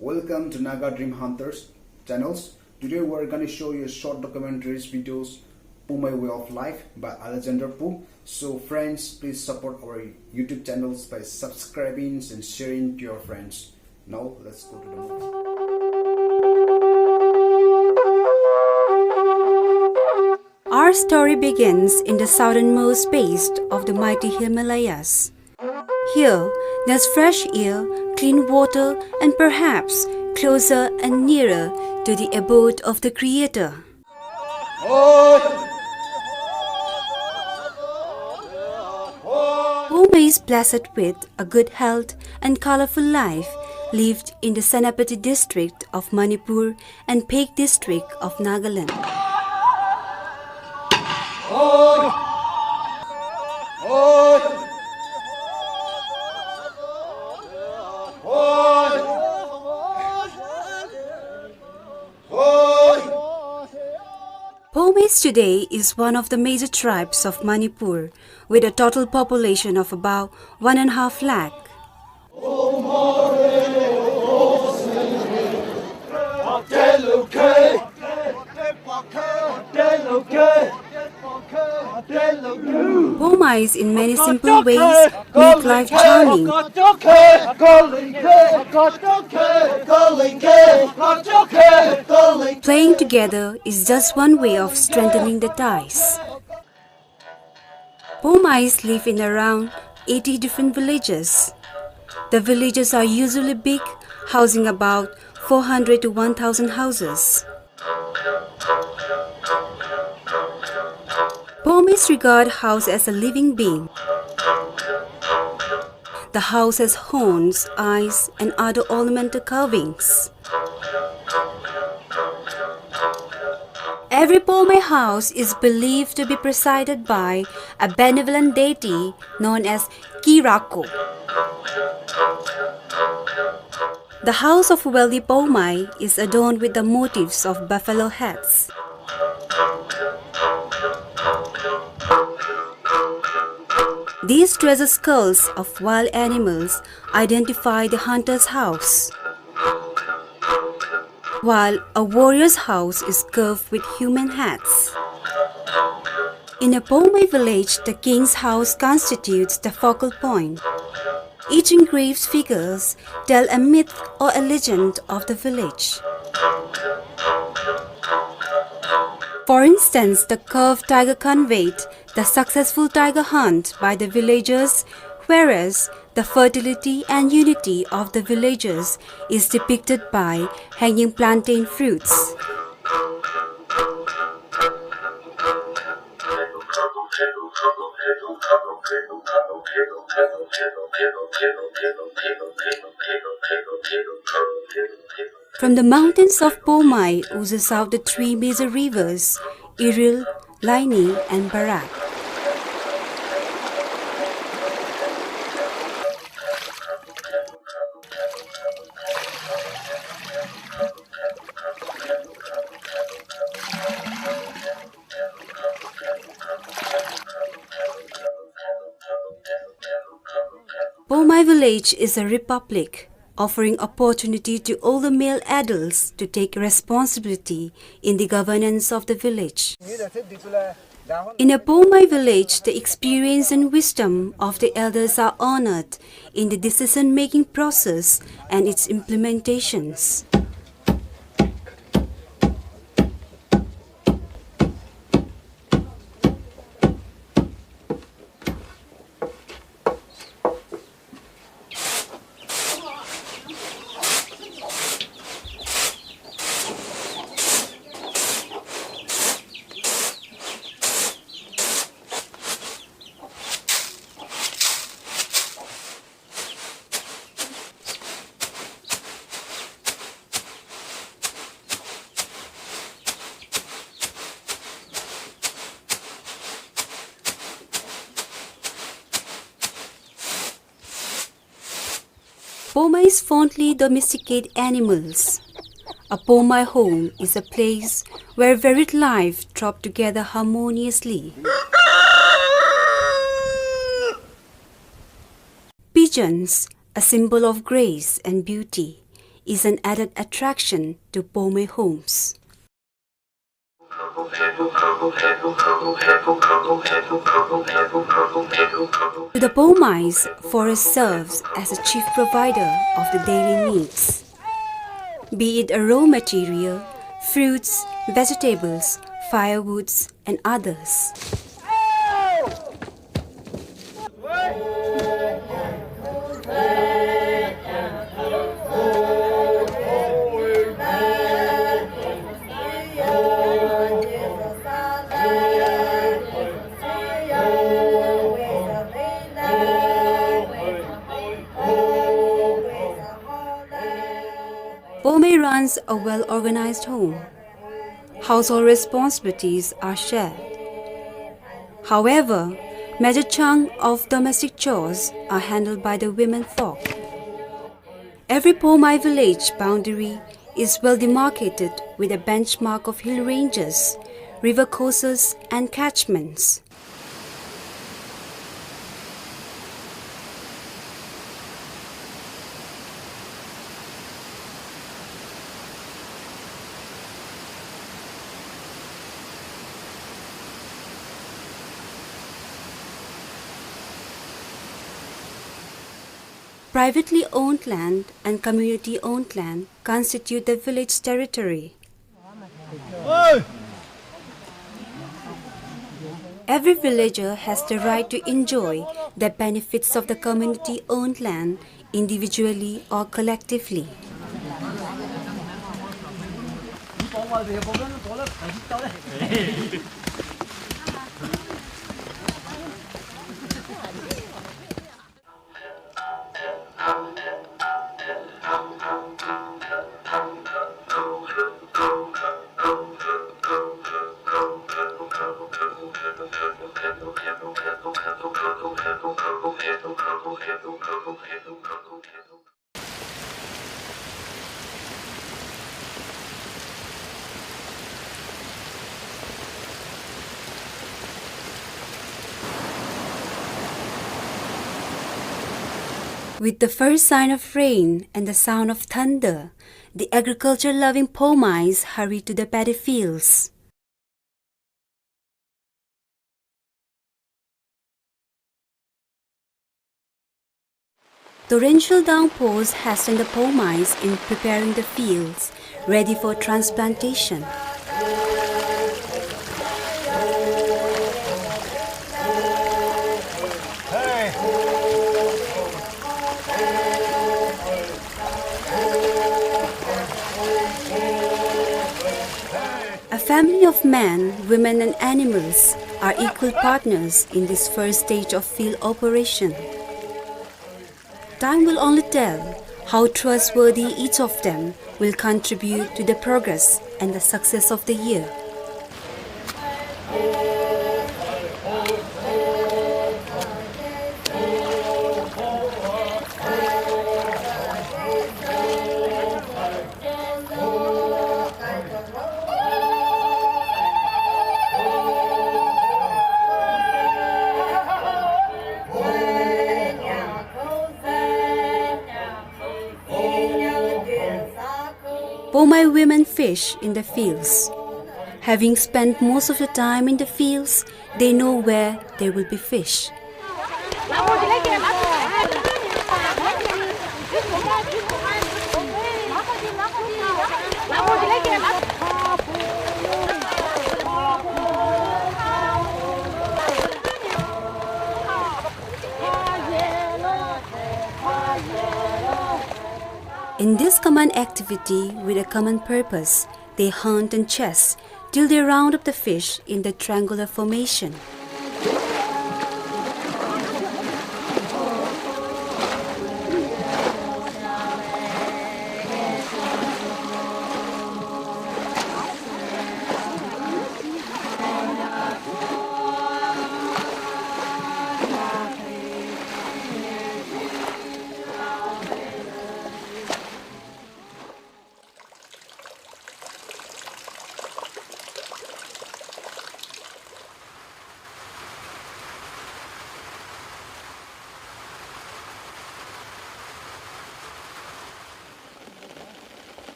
Welcome to Naga Dream Hunters channels. Today we're going to show you short documentaries videos Pumai Way of Life by Alexander Poo. So friends, please support our YouTube channels by subscribing and sharing to your friends. Now let's go to the movie. Our story begins in the southernmost base of the mighty Himalayas. Here, there's fresh air, clean water, and perhaps closer and nearer to the abode of the Creator. Pumai is blessed with a good health and colorful life, lived in the Senapati district of Manipur and Phek district of Nagaland. Pumai today is one of the major tribes of Manipur, with a total population of about 1.5 lakh. Pumais in many simple ways make life charming. Playing together is just one way of strengthening the ties. Pumais live in around 80 different villages. The villages are usually big, housing about 400 to 1,000 houses. Pumais regard house as a living being. The house has horns, eyes, and other ornamental carvings. Every Pumai house is believed to be presided by a benevolent deity known as Kirako. The house of wealthy Pumai is adorned with the motifs of buffalo heads. These treasure skulls of wild animals identify the hunter's house, while a warrior's house is carved with human heads. In a Pumai village, the king's house constitutes the focal point. Each engraved figures tell a myth or a legend of the village. For instance, the curved tiger conveyed the successful tiger hunt by the villagers, whereas the fertility and unity of the villagers is depicted by hanging plantain fruits. From the mountains of Pumai oozes out the three major rivers, Iril, Laini, and Barak. Pumai village is a republic, offering opportunity to all the male adults to take responsibility in the governance of the village. In a Pumai village, the experience and wisdom of the elders are honored in the decision-making process and its implementations. Pumais fondly domesticate animals. A Pumai home is a place where varied life throve together harmoniously. Pigeons, a symbol of grace and beauty, is an added attraction to Pomai homes. To the Pomais, forest serves as a chief provider of the daily needs. Be it a raw material, fruits, vegetables, firewoods, and others. Pomai runs a well-organized home. Household responsibilities are shared. However, major chunk of domestic chores are handled by the women folk. Every Pomai village boundary is well demarcated with a benchmark of hill ranges, river courses and catchments. Privately owned land and community-owned land constitute the village territory. Every villager has the right to enjoy the benefits of the community-owned land individually or collectively. With the first sign of rain and the sound of thunder, the agriculture-loving Pomais hurry to the paddy fields. Torrential downpours hasten the Pomais in preparing the fields, ready for transplantation. A family of men, women and animals are equal partners in this first stage of field operation. Time will only tell how trustworthy each of them will contribute to the progress and the success of the year. Pomai women fish in the fields. Having spent most of the time in the fields, they know where there will be fish. In this common activity with a common purpose, they hunt and chase till they round up the fish in the triangular formation.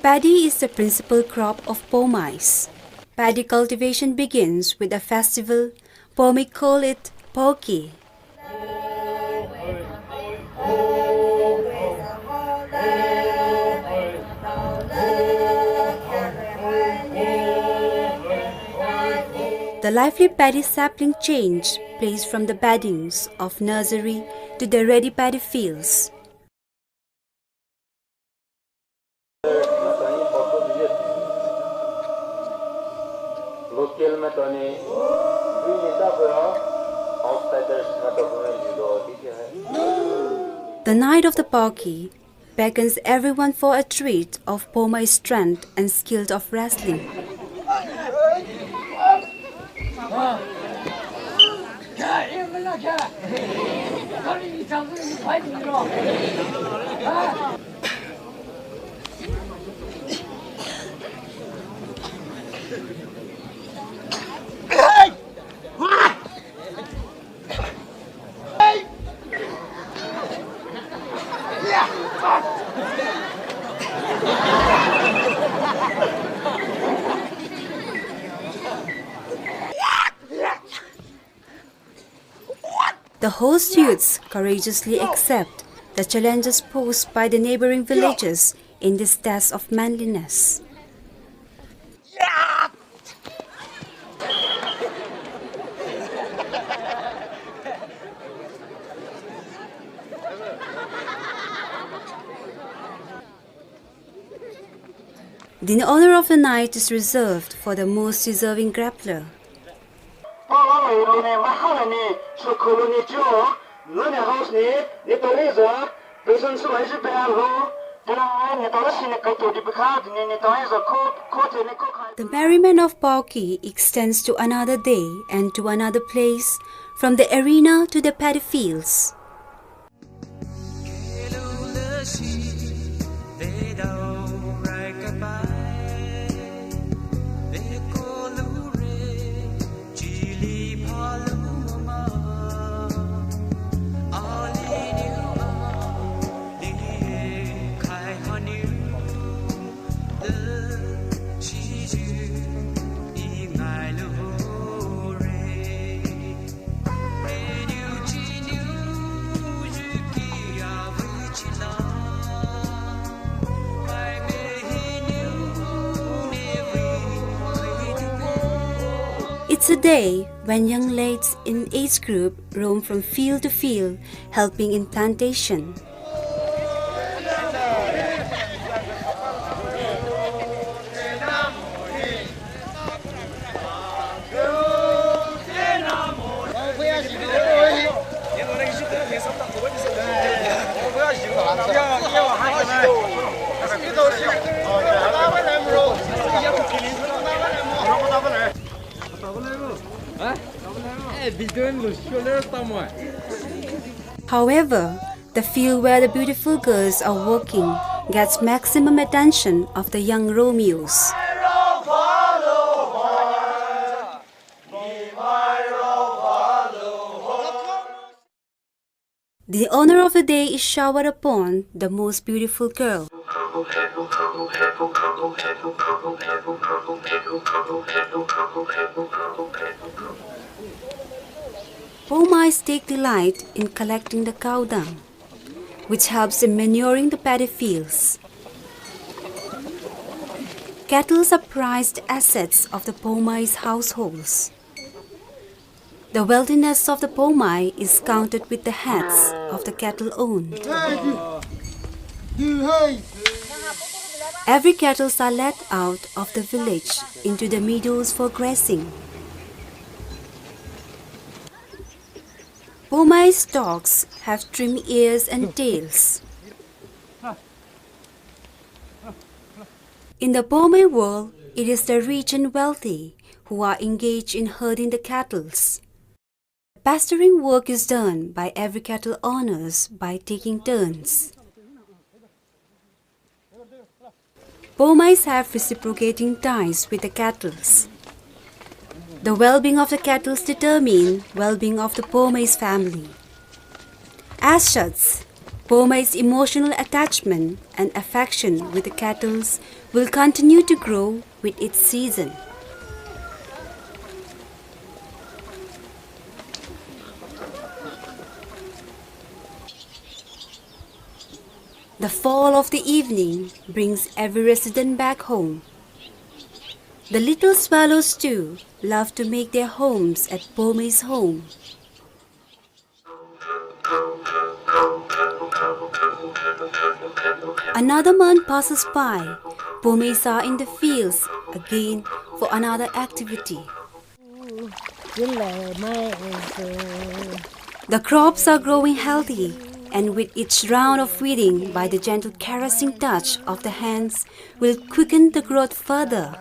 Paddy is the principal crop of Pomais. Paddy cultivation begins with a festival. Pomai call it Pauki. The lively paddy sapling change plays from the beddings of nursery to the ready paddy fields. The night of the Pauki beckons everyone for a treat of Pomai's strength and skill of wrestling. The host youths courageously accept the challenges posed by the neighboring villages in this test of manliness. The honor of the night is reserved for the most deserving grappler. The merriment of Pauki extends to another day and to another place, from the arena to the paddy fields. It's a day when young lads in age group roam from field to field, helping in plantation. However, the field where the beautiful girls are working gets maximum attention of the young Romeos. The honor of the day is showered upon the most beautiful girl. Pomais take delight in collecting the cow dung, which helps in manuring the paddy fields. Cattle are prized assets of the Pomais households. The wealthiness of the Pomai is counted with the heads of the cattle owned. Every cattle are led out of the village into the meadows for grazing. Pomai's dogs have trim ears and tails. In the Pomai world, it is the rich and wealthy who are engaged in herding the cattle. Pasturing work is done by every cattle owners by taking turns. Pomais have reciprocating ties with the cattle. The well-being of the cattle determine well-being of the Pomais family. As such, Pomai's emotional attachment and affection with the cattle will continue to grow with its season. The fall of the evening brings every resident back home. The little swallows too love to make their homes at Pomai's home. Another month passes by. Pomais are in the fields again for another activity. The crops are growing healthy, and with each round of weeding by the gentle caressing touch of the hands will quicken the growth further.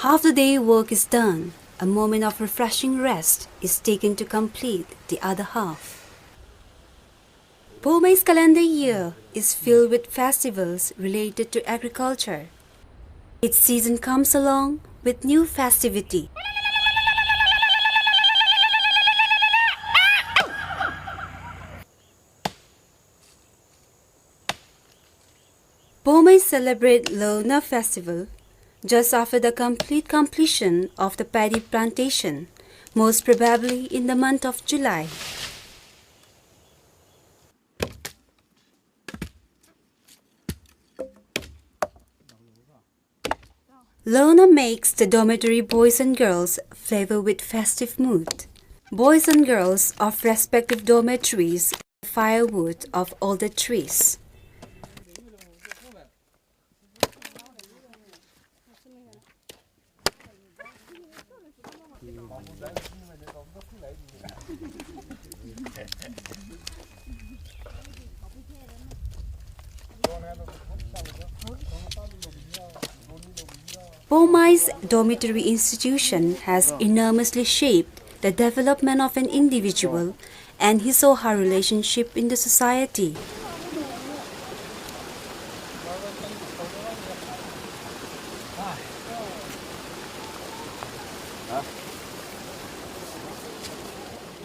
Half the day work is done. A moment of refreshing rest is taken to complete the other half. Pomai's calendar year is filled with festivals related to agriculture. Each season comes along with new festivity. Pomai celebrate Lona festival just after the completion of the paddy plantation, most probably in the month of July. Lona makes the dormitory boys and girls flavor with festive mood. Boys and girls of respective dormitories firewood of all the trees. Pomai's dormitory institution has enormously shaped the development of an individual and his or her relationship in the society.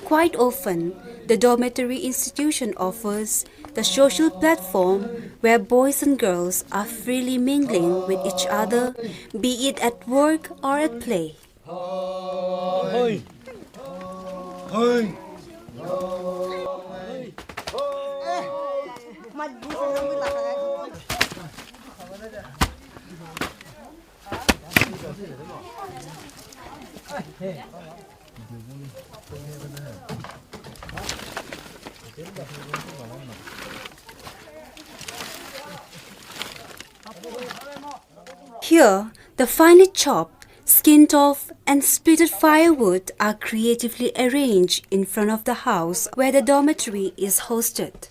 Quite often, the dormitory institution offers the social platform where boys and girls are freely mingling with each other, be it at work or at play. Here, the finely chopped, skinned off and splitted firewood are creatively arranged in front of the house where the dormitory is hosted.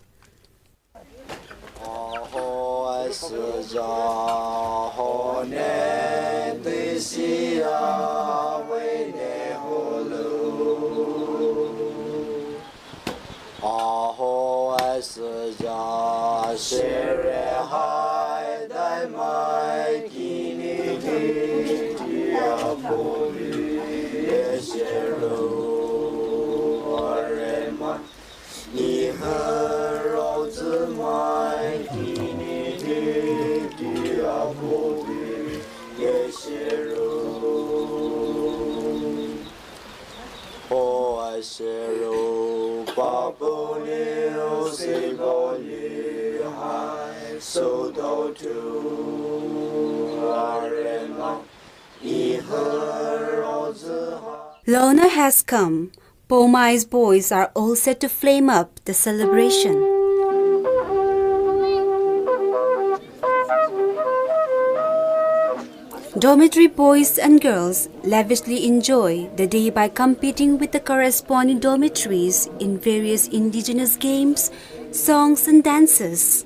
Lona has come. Pomai's boys are all set to flame up the celebration. Dormitory boys and girls lavishly enjoy the day by competing with the corresponding dormitories in various indigenous games, songs and dances.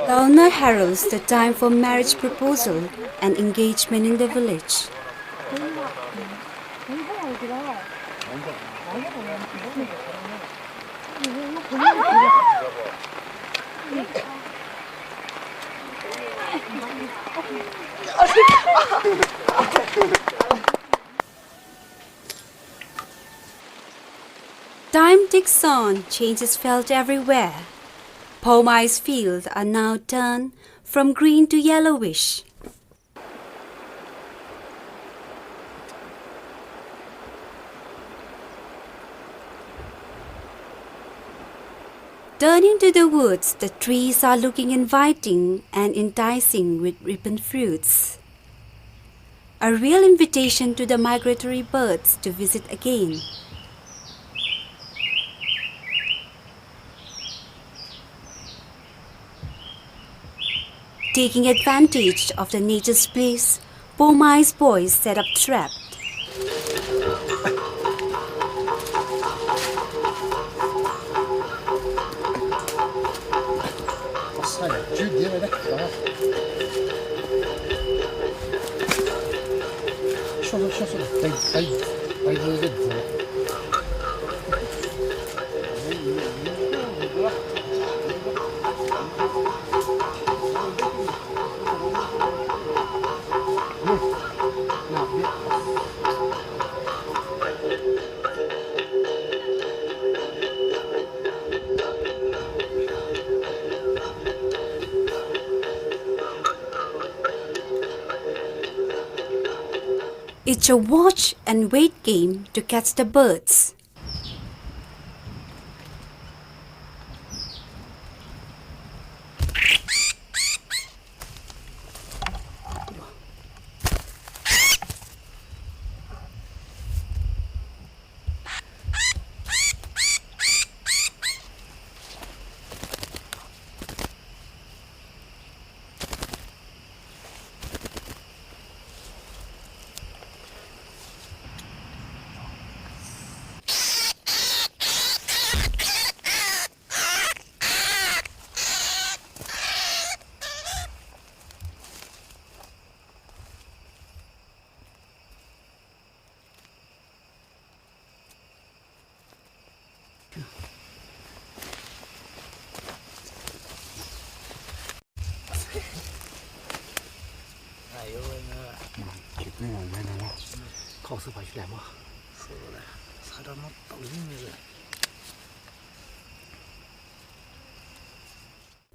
The owner heralds the time for marriage proposal and engagement in the village. Time ticks on, change is felt everywhere. Pomai's fields are now turned from green to yellowish. Turning to the woods, the trees are looking inviting and enticing with ripened fruits. A real invitation to the migratory birds to visit again. Taking advantage of the nature's bliss, Pomai's boys set up trap. It's a watch and wait game to catch the birds.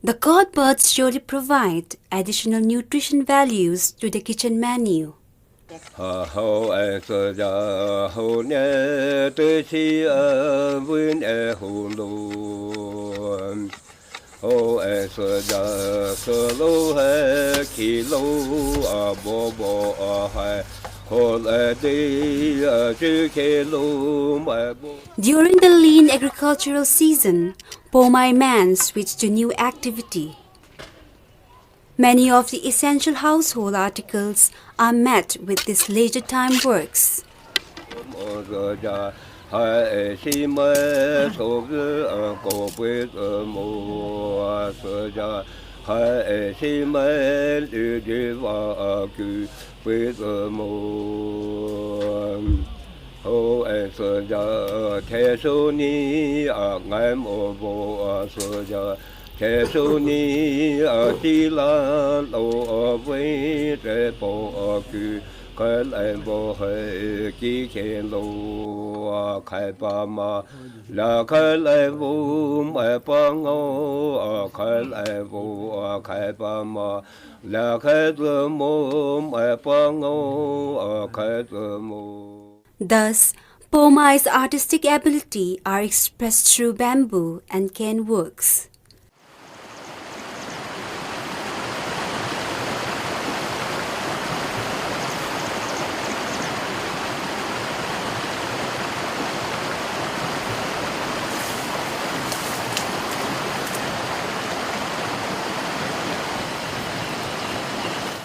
The god birds surely provide additional nutrition values to the kitchen menu. Hậu ai sơ gia hậu nhẹ tư chi vươn hậu luôn hậu ai sơ gia sơ lô hay kỳ lô bồ bồ hay hậu ai đi chữ kê lô mà bồ. During the lean agricultural season, Pomai man switched to new activity. Many of the essential household articles are met with these leisure time works. Kẻ số ni chỉ là lô với trẻ bộ cư cái lại bộ hệ chỉ khen lô khai ba mà là khai lại vô mà ba ngô khai lại vô khai ba mà là khai tự mô mà ba ngô khai tự mô. Thus, Pomai's artistic ability are expressed through bamboo and cane works.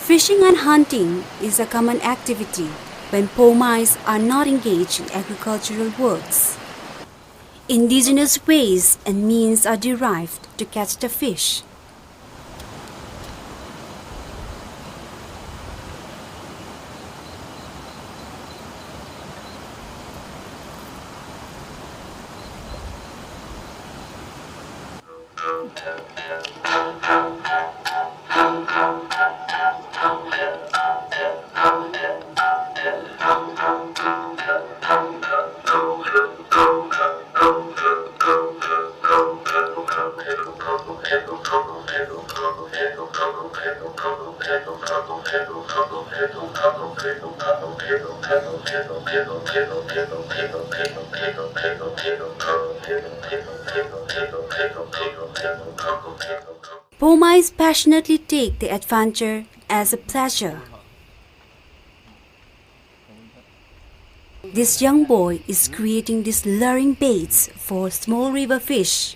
Fishing and hunting is a common activity when Pomais are not engaged in agricultural works. Indigenous ways and means are derived to catch the fish. Pomais passionately take the adventure as a pleasure. This young boy is creating these luring baits for small river fish.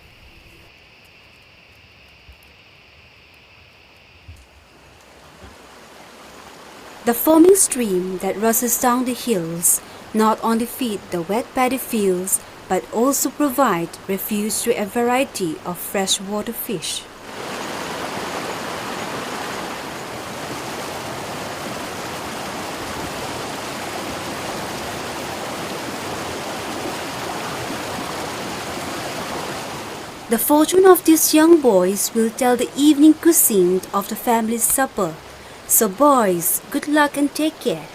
The foaming stream that rushes down the hills not only feed the wet paddy fields but also provide refuge to a variety of freshwater fish. The fortune of these young boys will tell the evening cuisine of the family's supper. So boys, good luck and take care.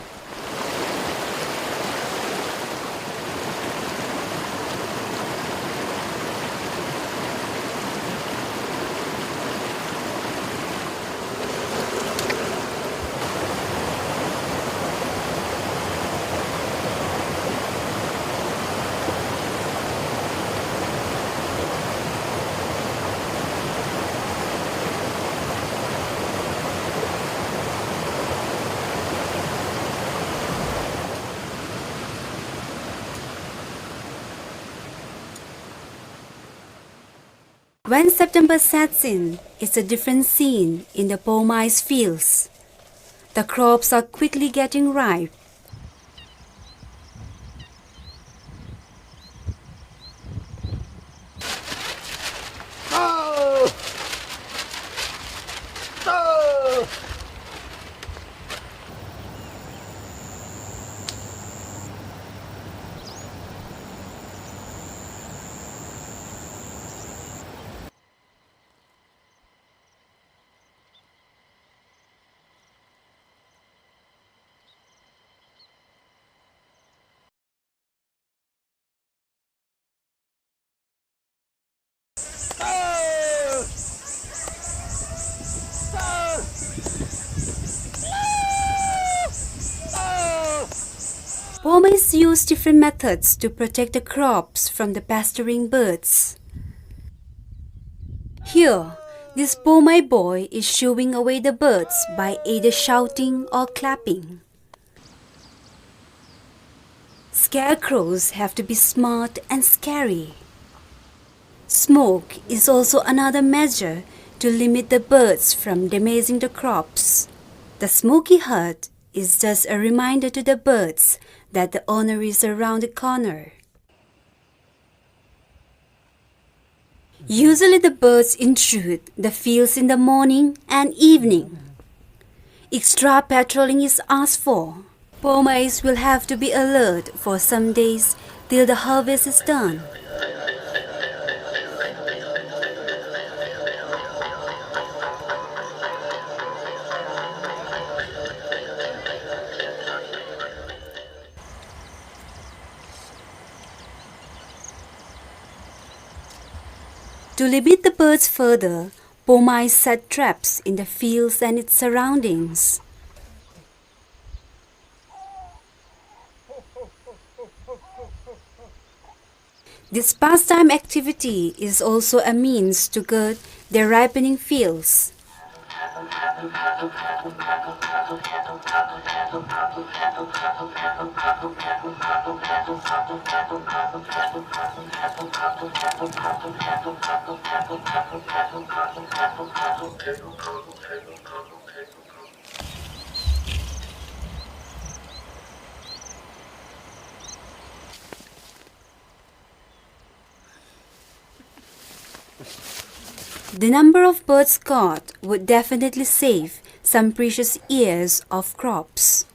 When September sets in, it's a different scene in the Pomais fields. The crops are quickly getting ripe. Pomais use different methods to protect the crops from the pestering birds. Here, this Pomai boy is shooing away the birds by either shouting or clapping. Scarecrows have to be smart and scary. Smoke is also another measure to limit the birds from damaging the crops. The smoky hut is just a reminder to the birds that the owner is around the corner. Usually the birds intrude the fields in the morning and evening. Extra patrolling is asked for. Pomais will have to be alert for some days till the harvest is done. To limit the birds further, Pomais set traps in the fields and its surroundings. This pastime activity is also a means to guard their ripening fields. The number of birds caught would definitely save some precious years of crops.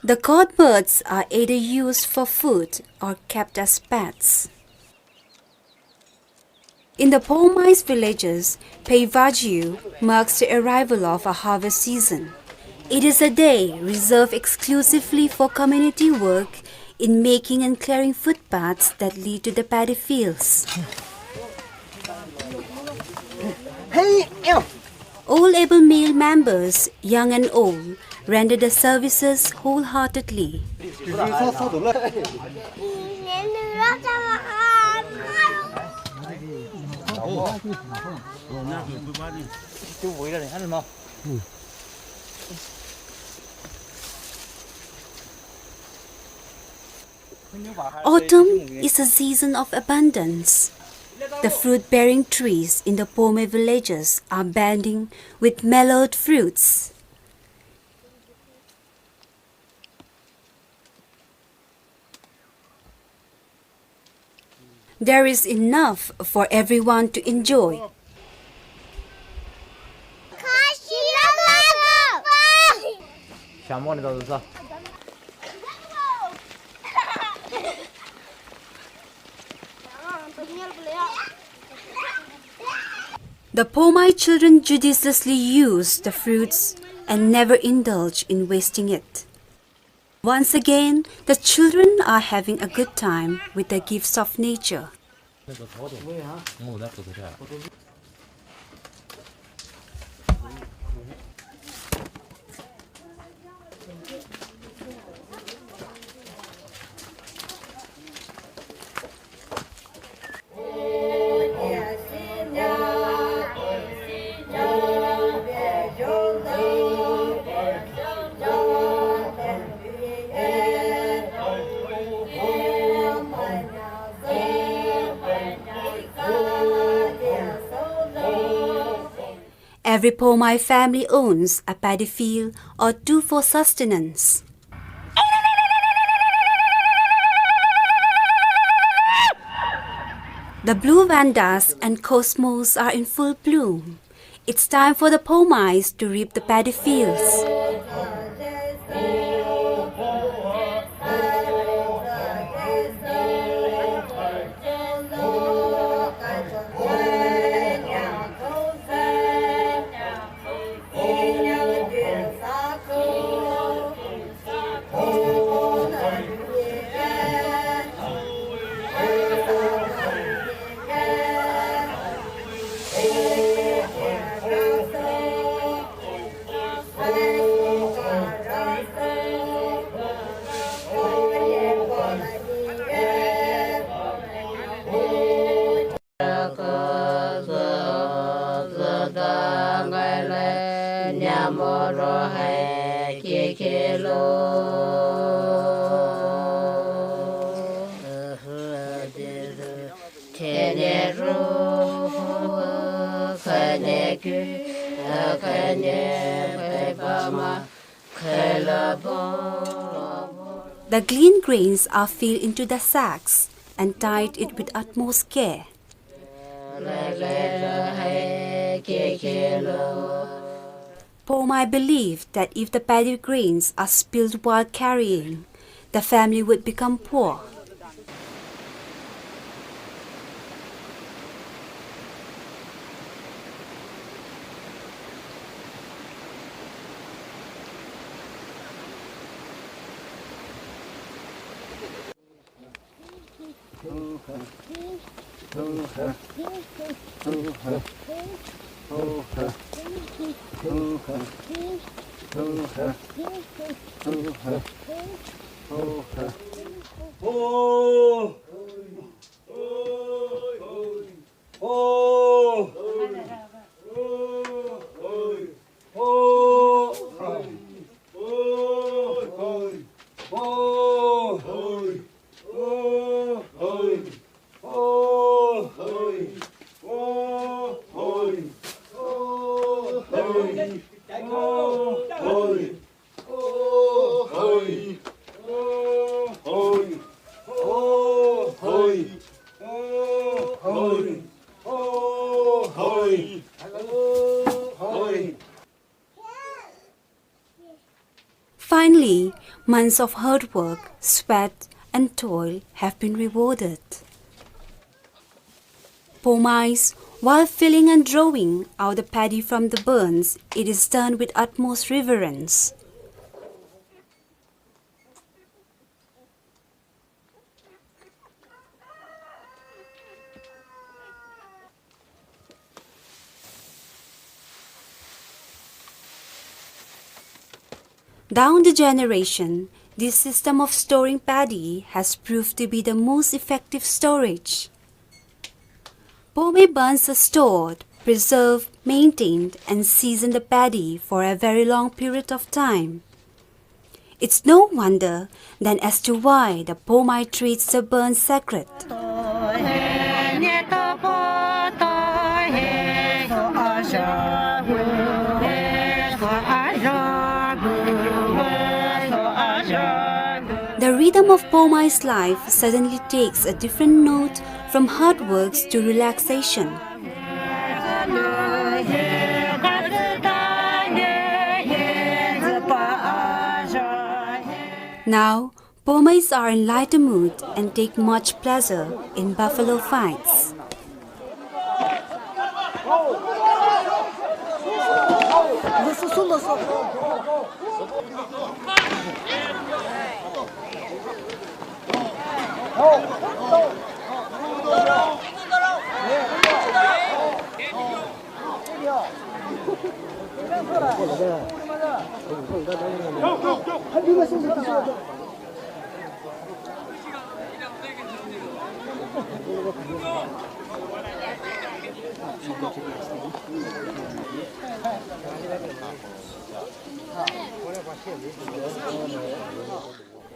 The caught birds are either used for food or kept as pets. In the Pomais villages, Peivaju marks the arrival of a harvest season. It is a day reserved exclusively for community work in making and clearing footpaths that lead to the paddy fields. All able male members, young and old, render the services wholeheartedly. Autumn is a season of abundance. The fruit-bearing trees in the Pomai villages are bending with mellowed fruits. There is enough for everyone to enjoy. The Pomai children judiciously use the fruits and never indulge in wasting it. Once again, the children are having a good time with the gifts of nature. Every Pomai family owns a paddy field or two for sustenance. The blue vandas and cosmos are in full bloom. It's time for the Pomais to reap the paddy fields. The gleaned grains are filled into the sacks and tied it with utmost care. Pomai believed that if the paddy grains are spilled while carrying, the family would become poor. finally, months of hard work, sweat, and toil have been rewarded. Pomais, while filling and drawing out the paddy from the burns, it is done with utmost reverence. Down the generation, this system of storing paddy has proved to be the most effective storage. Pomai burns are stored, preserved, maintained, and season the paddy for a very long period of time. It's no wonder then as to why the Pomai treats the burn sacred. The rhythm of Pomai's life suddenly takes a different note from hard works to relaxation. Now, Pomais are in lighter mood and take much pleasure in buffalo fights.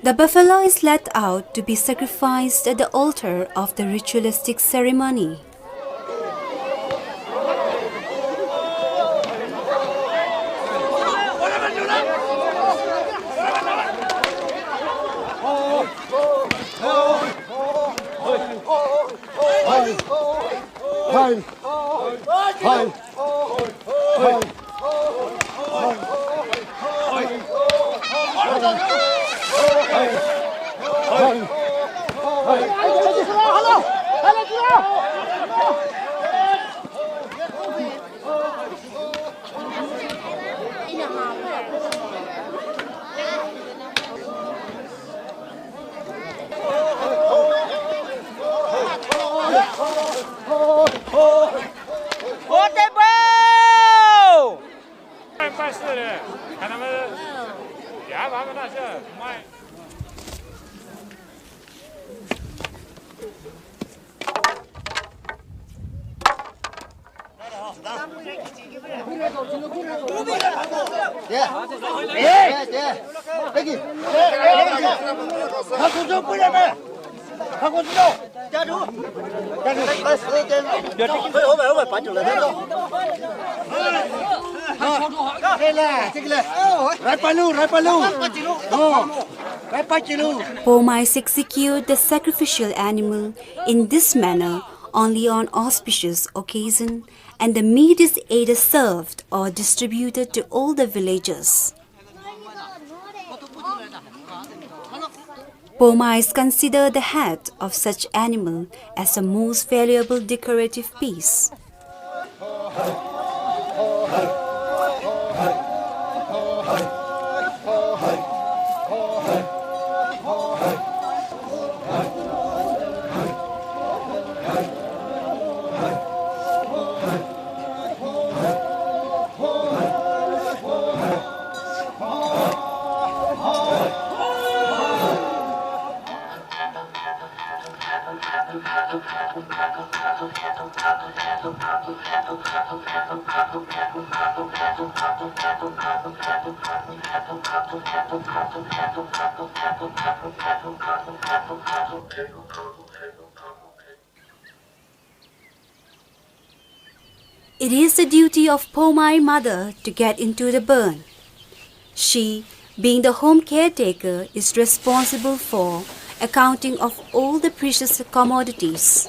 The buffalo is let out to be sacrificed at the altar of the ritualistic ceremony. Pomais execute the sacrificial animal in this manner only on auspicious occasion, and the meat is either served or distributed to all the villagers. Pomais consider the head of such animal as a most valuable decorative piece. It is the duty of Pomai mother to get into the burn. She, being the home caretaker, is responsible for accounting of all the precious commodities.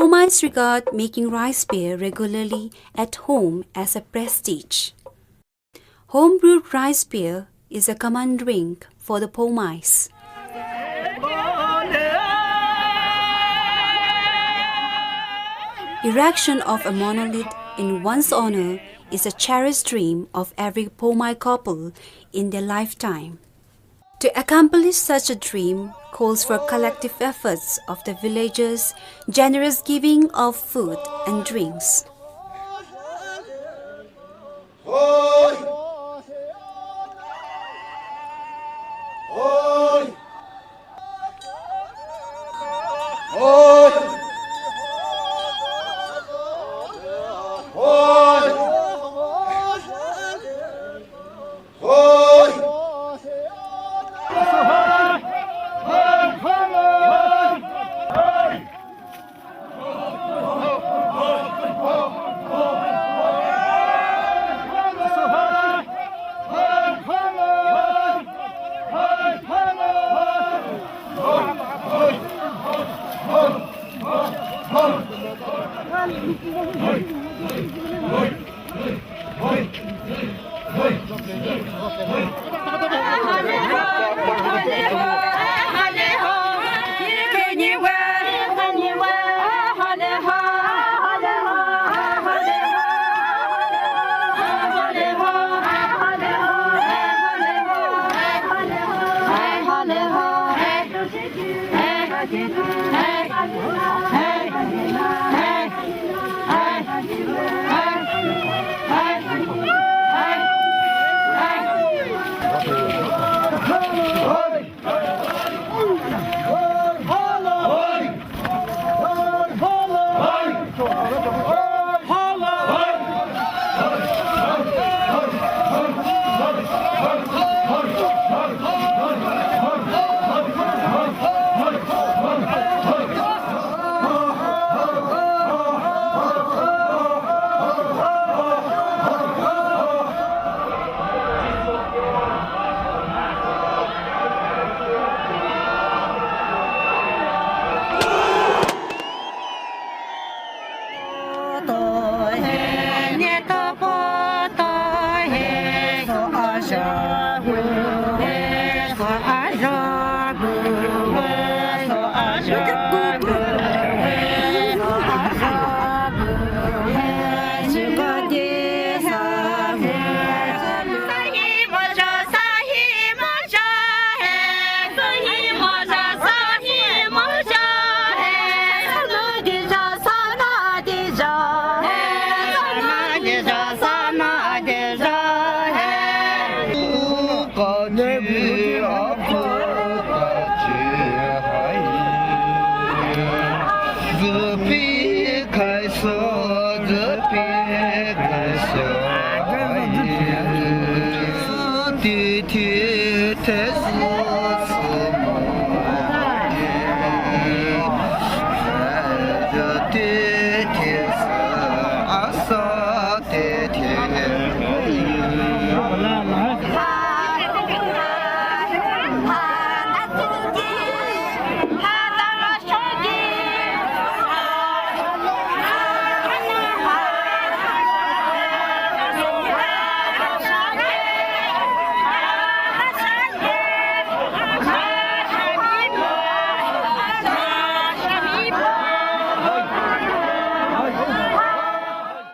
Pomais regard making rice beer regularly at home as a prestige. Home-brewed rice beer is a common drink for the Pomais. Erection of a monolith in one's honor is a cherished dream of every Pomai couple in their lifetime. To accomplish such a dream calls for collective efforts of the villagers, generous giving of food and drinks.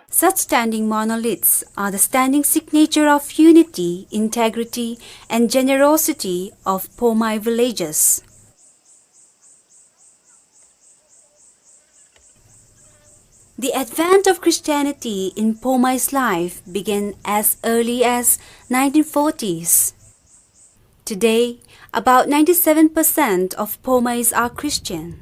Such standing monoliths are the standing signature of unity, integrity, and generosity of Pomai villagers. The advent of Christianity in Pomai's life began as early as 1940s. Today, about 97% of Pomais are Christian.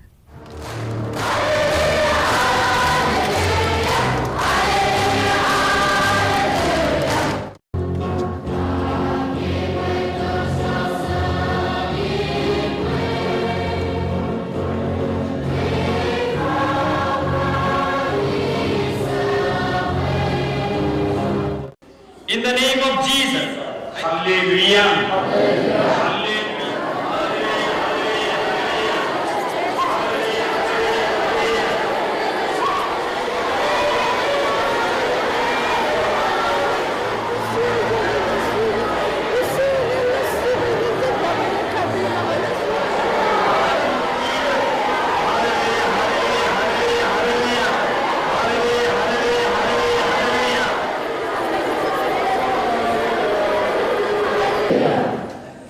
In the name of Jesus. Hallelujah.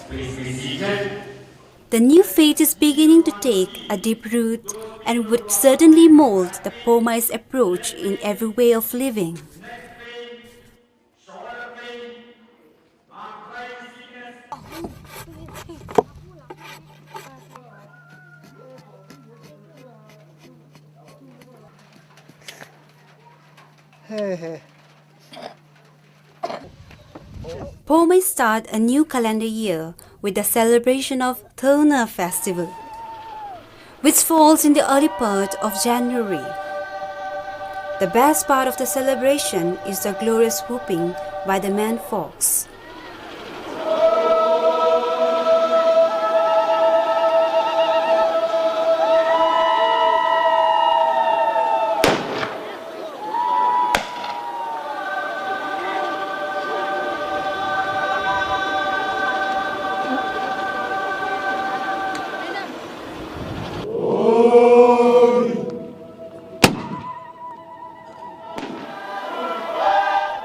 Please be seated. The new faith is beginning to take a deep root and would certainly mold the Pomai's approach in every way of living. Pomai start a new calendar year with the celebration of Thona festival, which falls in the early part of January. The best part of the celebration is the glorious whooping by the man fox.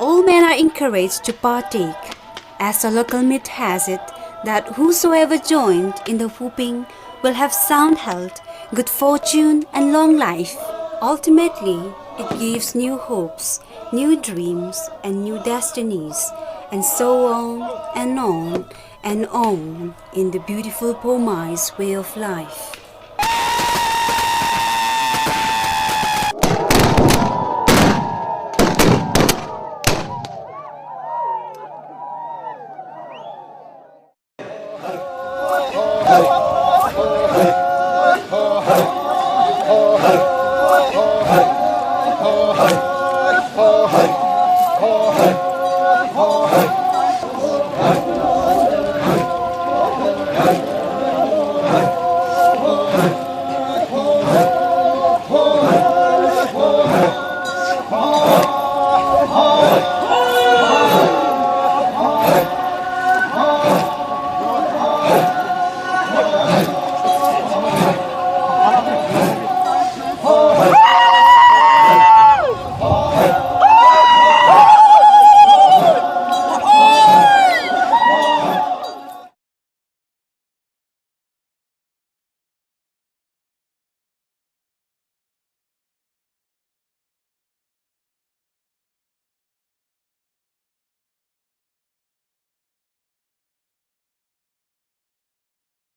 All men are encouraged to partake, as the local myth has it that whosoever joined in the whooping will have sound health, good fortune, and long life. Ultimately, it gives new hopes, new dreams, and new destinies, and so on and on and on in the beautiful Pomai's way of life.